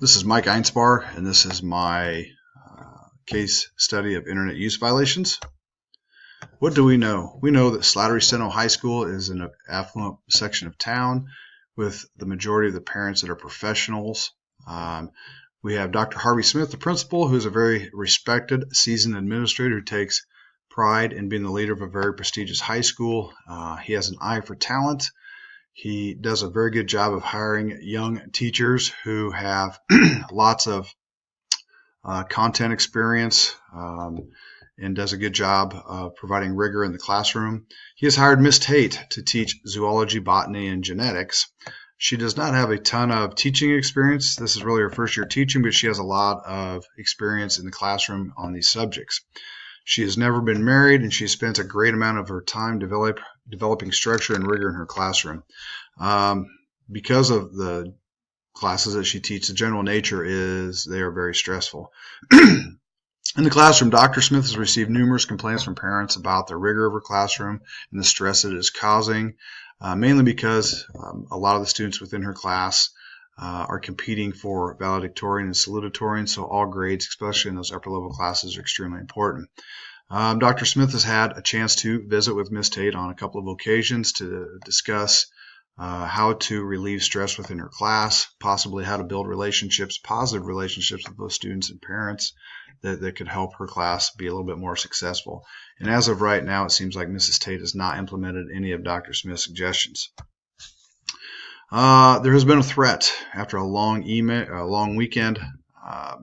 This is Mike Einspar, and this is my case study of internet use violations. What do we know? We know that Slattery Steno High School is an affluent section of town with the majority of the parents that are professionals. We have Dr. Harvey Smith, the principal, who is a very respected, seasoned administrator who takes pride in being the leader of a very prestigious high school. He has an eye for talent. He does a very good job of hiring young teachers who have lots of content experience and does a good job of providing rigor in the classroom. He has hired Miss Tate to teach zoology, botany, and genetics. She does not have a ton of teaching experience. This is really her first year teaching, but she has a lot of experience in the classroom on these subjects. She has never been married, and she spends a great amount of her time developing structure and rigor in her classroom. Because of the classes that she teaches, the general nature is they are very stressful. In the classroom, Dr. Smith has received numerous complaints from parents about the rigor of her classroom and the stress it is causing, mainly because a lot of the students within her class are competing for valedictorian and salutatorian, so all grades, especially in those upper level classes, are extremely important. Dr. Smith has had a chance to visit with Miss Tate on a couple of occasions to discuss how to relieve stress within her class, possibly how to build relationships, positive relationships with both students and parents that could help her class be a little bit more successful. And as of right now, it seems like Mrs. Tate has not implemented any of Dr. Smith's suggestions. There has been a threat after a long weekend.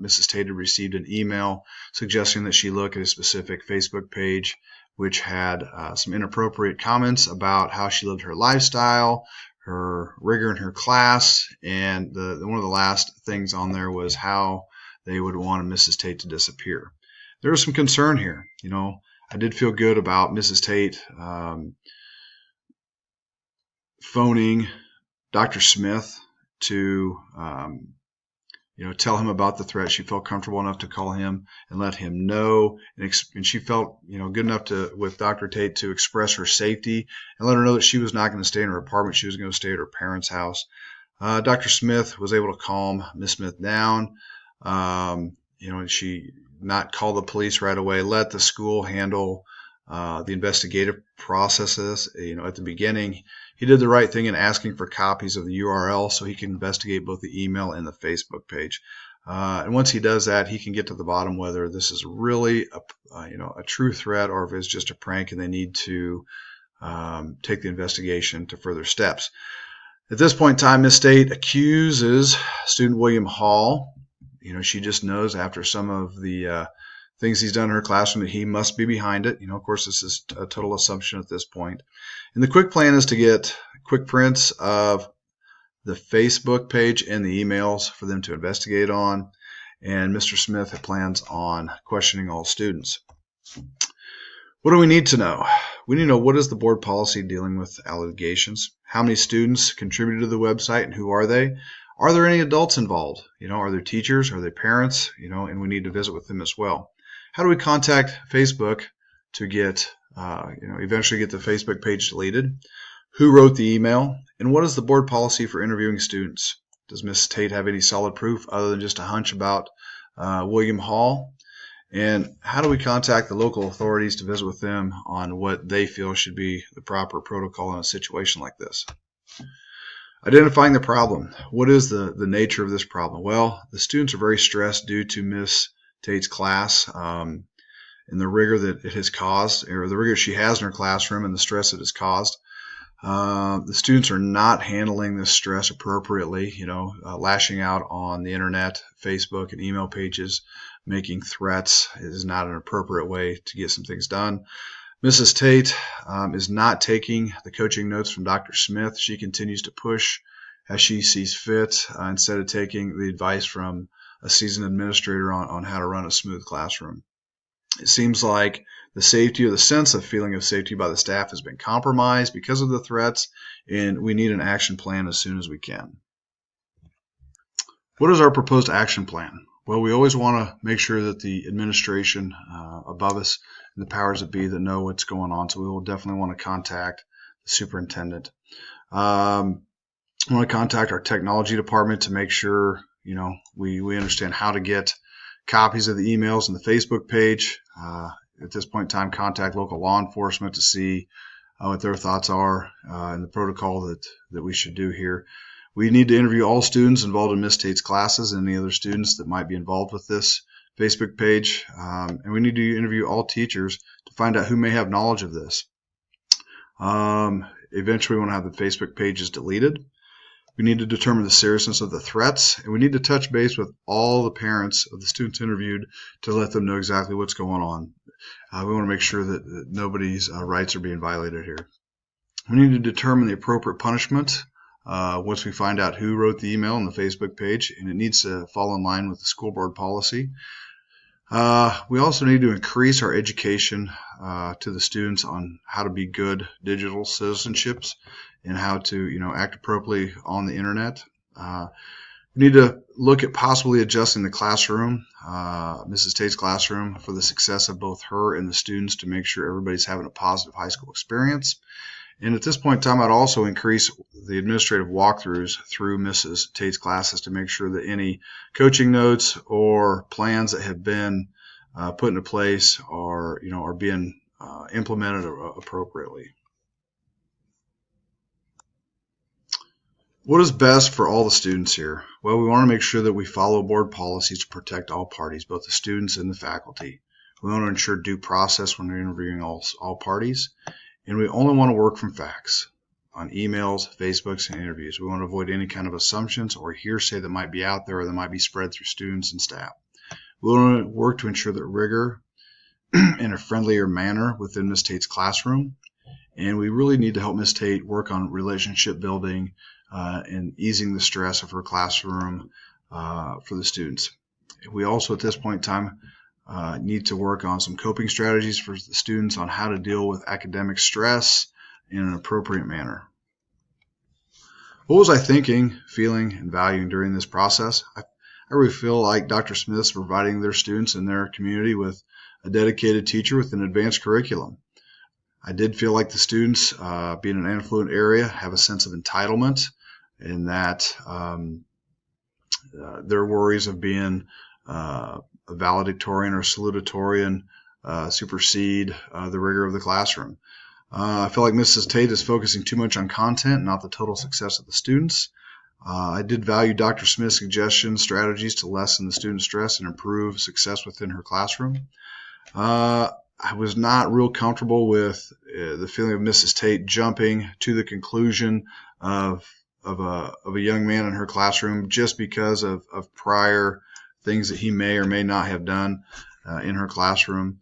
Mrs. Tate had received an email suggesting that she look at a specific Facebook page which had some inappropriate comments about how she lived her lifestyle, her rigor in her class, and one of the last things on there was how they would want Mrs. Tate to disappear. There was some concern here. You know, I did feel good about Mrs. Tate phoning Dr. Smith to tell him about the threat. She felt comfortable enough to call him and let him know, and she felt good enough with Dr. Tate to express her safety and let her know that she was not going to stay in her apartment. She was going to stay at her parents' house. Dr. Smith was able to calm Miss Smith down. And she not call the police right away. Let the school handle the investigative processes. At the beginning, he did the right thing in asking for copies of the URL so he can investigate both the email and the Facebook page. And once he does that, he can get to the bottom whether this is really a true threat or if it's just a prank and they need to take the investigation to further steps. At this point in time, Miss Tate accuses student William Hall. She just knows after some of the things he's done in her classroom that he must be behind it. Of course, this is a total assumption at this point. And the quick plan is to get quick prints of the Facebook page and the emails for them to investigate on. And Mr. Smith plans on questioning all students. What do we need to know? We need to know what is the board policy dealing with allegations? How many students contributed to the website and who are they? Are there any adults involved? Are there teachers? Are there parents? And we need to visit with them as well. How do we contact Facebook to get, eventually get the Facebook page deleted? Who wrote the email? And what is the board policy for interviewing students? Does Ms. Tate have any solid proof other than just a hunch about William Hall? And how do we contact the local authorities to visit with them on what they feel should be the proper protocol in a situation like this? Identifying the problem. What is the nature of this problem? Well, the students are very stressed due to Miss Tate's class and the rigor that it has caused, or the rigor she has in her classroom and the stress it has caused. The students are not handling this stress appropriately, lashing out on the internet, Facebook, and email pages, making threats is not an appropriate way to get some things done. Mrs. Tate is not taking the coaching notes from Dr. Smith. She continues to push as she sees fit instead of taking the advice from a seasoned administrator on how to run a smooth classroom. It seems like the safety or the sense of feeling of safety by the staff has been compromised because of the threats, and we need an action plan as soon as we can. What is our proposed action plan? Well, we always want to make sure that the administration above us and the powers that be that know what's going on, so we will definitely want to contact the superintendent. We want to contact our technology department to make sure we understand how to get copies of the emails and the Facebook page. At this point in time, contact local law enforcement to see what their thoughts are and the protocol that we should do here. We need to interview all students involved in Miss Tate's classes and any other students that might be involved with this Facebook page. And we need to interview all teachers to find out who may have knowledge of this. Eventually, we want to have the Facebook pages deleted. We need to determine the seriousness of the threats, and we need to touch base with all the parents of the students interviewed to let them know exactly what's going on. We want to make sure that nobody's rights are being violated here. We need to determine the appropriate punishment once we find out who wrote the email on the Facebook page, and it needs to fall in line with the school board policy. We also need to increase our education to the students on how to be good digital citizenships and how to, act appropriately on the internet. We need to look at possibly adjusting the classroom, Mrs. Tate's classroom, for the success of both her and the students to make sure everybody's having a positive high school experience. And at this point in time, I'd also increase the administrative walkthroughs through Mrs. Tate's classes to make sure that any coaching notes or plans that have been put into place are being implemented appropriately. What is best for all the students here? Well, we want to make sure that we follow board policies to protect all parties, both the students and the faculty. We want to ensure due process when we're interviewing all parties. And we only want to work from facts on emails, Facebooks, and interviews. We want to avoid any kind of assumptions or hearsay that might be out there or that might be spread through students and staff. We want to work to ensure that rigor in a friendlier manner within Miss Tate's classroom. And we really need to help Miss Tate work on relationship building and easing the stress of her classroom for the students. We also, at this point in time, need to work on some coping strategies for the students on how to deal with academic stress in an appropriate manner. What was I thinking, feeling, and valuing during this process? I really feel like Dr. Smith's providing their students and their community with a dedicated teacher with an advanced curriculum. I did feel like the students, being in an affluent area, have a sense of entitlement in that their worries of being a valedictorian or salutatorian supersede the rigor of the classroom. I feel like Mrs. Tate is focusing too much on content, not the total success of the students. I did value Dr. Smith's suggestions, strategies to lessen the student stress and improve success within her classroom. I was not real comfortable with the feeling of Mrs. Tate jumping to the conclusion of a young man in her classroom just because of prior things that he may or may not have done in her classroom.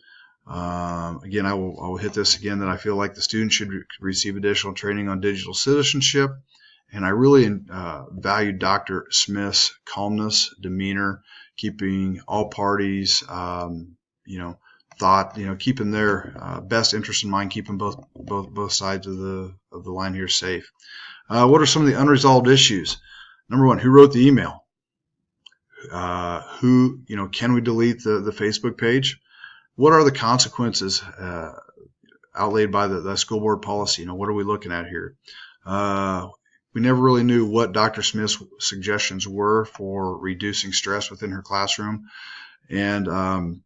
Again, I will hit this again, that I feel like the students should receive additional training on digital citizenship. And I really valued Dr. Smith's calmness, demeanor, keeping all parties, keeping their best interest in mind, keeping both sides of the line here safe. What are some of the unresolved issues? Number one, who wrote the email? Can we delete the Facebook page? What are the consequences outlaid by the school board policy? What are we looking at here? We never really knew what Dr. Smith's suggestions were for reducing stress within her classroom. And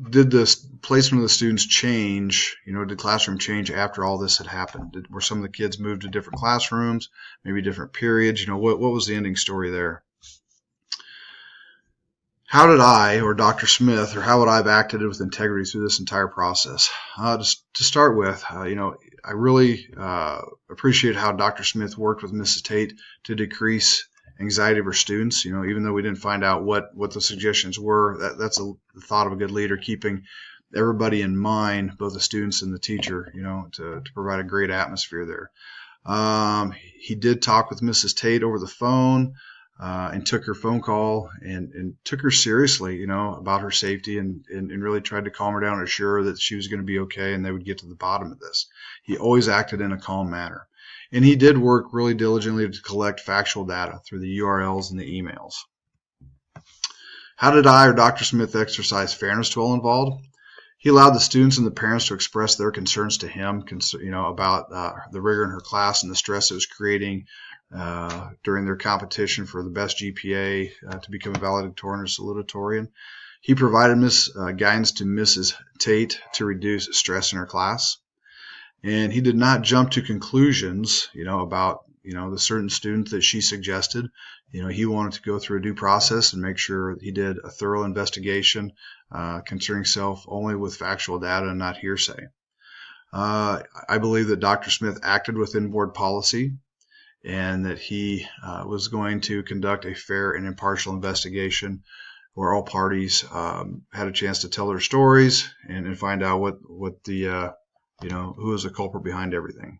did the placement of the students change? Did classroom change after all this had happened? Were some of the kids moved to different classrooms, maybe different periods? What was the ending story there? How did I, or Dr. Smith, or how would I have acted with integrity through this entire process? To start with, I really appreciate how Dr. Smith worked with Mrs. Tate to decrease anxiety of her students. Even though we didn't find out what the suggestions were, that's the thought of a good leader, keeping everybody in mind, both the students and the teacher, to provide a great atmosphere there. He did talk with Mrs. Tate over the phone. And took her phone call and took her seriously, about her safety and really tried to calm her down and assure her that she was going to be okay and they would get to the bottom of this. He always acted in a calm manner. And he did work really diligently to collect factual data through the URLs and the emails. How did I or Dr. Smith exercise fairness to all involved? He allowed the students and the parents to express their concerns to him, about the rigor in her class and the stress it was creating during their competition for the best GPA to become a valedictorian or salutatorian. He provided guidance to Mrs. Tate to reduce stress in her class. And he did not jump to conclusions, about, the certain student that she suggested. He wanted to go through a due process and make sure he did a thorough investigation concerning self only with factual data and not hearsay. I believe that Dr. Smith acted within board policy and that he was going to conduct a fair and impartial investigation where all parties had a chance to tell their stories and find out what the who is the culprit behind everything.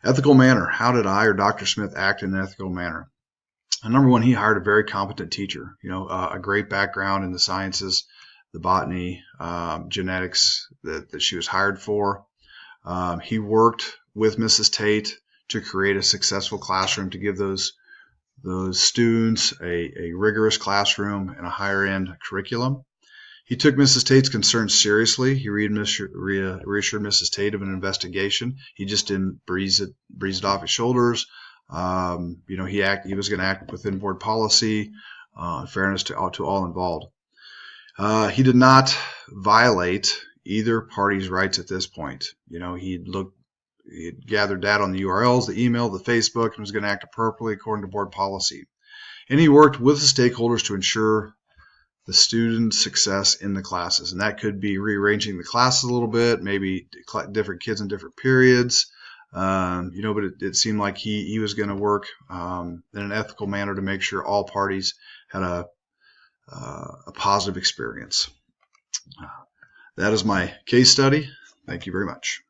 Ethical manner. How did I or Dr. Smith act in an ethical manner? Number one, he hired a very competent teacher, a great background in the sciences, the botany, genetics that she was hired for. He worked with Mrs. Tate to create a successful classroom to give those students a rigorous classroom and a higher end curriculum. He took Mrs. Tate's concerns seriously. He reassured Mrs. Tate of an investigation. He just didn't breeze it off his shoulders. He was going to act within board policy, fairness to all involved. He did not violate either party's rights at this point. He gathered data on the URLs, the email, the Facebook, and was going to act appropriately according to board policy. And he worked with the stakeholders to ensure the students' success in the classes. And that could be rearranging the classes a little bit, maybe different kids in different periods. But it seemed like he was going to work in an ethical manner to make sure all parties had a positive experience. That is my case study. Thank you very much.